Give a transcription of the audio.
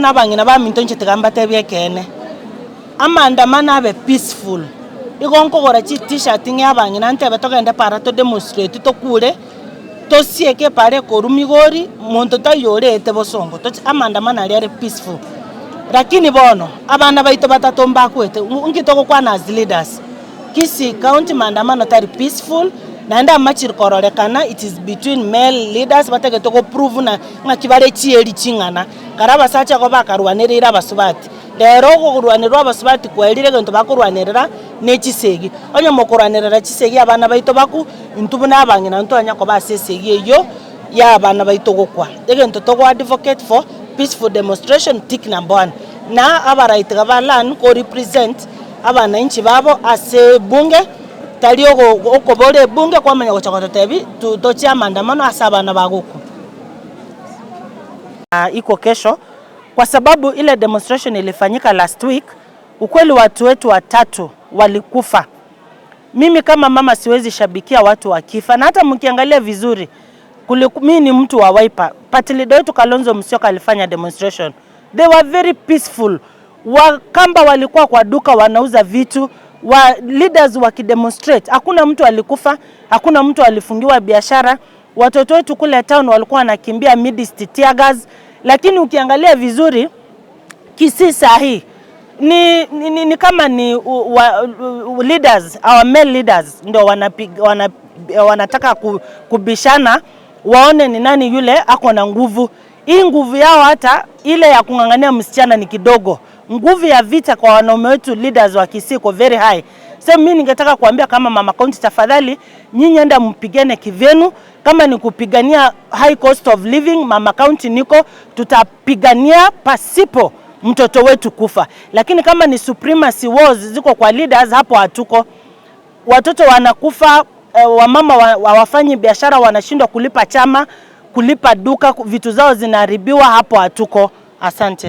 Abangina ba mintonche tegamba tebye kene amandamano abe peaceful igonko gora chi t-shirt ng'abangina ntebe togende para to demonstrate to kure to sieke pare korumigori muntu tayorete bosongo to amandamano ari peaceful lakini bono abana baito batatomba kwete ngitoko kwana as leaders kisi county mandamano tari peaceful nanda machirikorolekana it is between male leaders bategeto ko prove na ngakibare chieri chingana karaba sacha ko bakarwanirira abasubati lero ko kurwanirwa abasubati kwelire gento bakurwanirira nechisegi onye mokurwanirira chisegi abana baito baku intubuna abangina ntwanya ko basesegi eyo ya abana baito gokwa egento to advocate for peaceful demonstration tick number 1 na Abarai gabalan ko represent abana inchi babo ase bunge talio okobole bunge kwamanyagocha gototebi tutochia maandamano asabana baguku iko kesho kwa sababu ile demonstration ilifanyika last week. Ukweli watu wetu watatu walikufa. Mimi kama mama siwezi shabikia watu wakifa, na hata mkiangalia vizuri mimi ni mtu wa Wiper. Party leader wetu Kalonzo Musyoka alifanya demonstration. They were very peaceful. Wakamba walikuwa kwa duka wanauza vitu, wa leaders wakidemonstrate. Hakuna mtu alikufa, hakuna mtu alifungiwa biashara. Watoto wetu kule town walikuwa wanakimbia midst tear gas. Lakini ukiangalia vizuri kisi sahi ni kama ni leaders, our male leaders ndio wanataka kubishana waone ni nani yule ako na nguvu. Hii nguvu yao hata ile ya kungangania msichana ni kidogo. Nguvu ya vita kwa wanaume wetu leaders wa Kisii very high. Sasa mimi ningetaka kuambia kama mama county, tafadhali nyinyi enda mpigane kivenu. Kama ni kupigania high cost of living, mama county niko tutapigania pasipo mtoto wetu kufa. Lakini kama ni supremacy wars ziko kwa leaders, hapo hatuko. Watoto wanakufa, wamama hawafanyi biashara, wanashindwa kulipa chama, kulipa duka, vitu zao zinaharibiwa, hapo hatuko. Asante.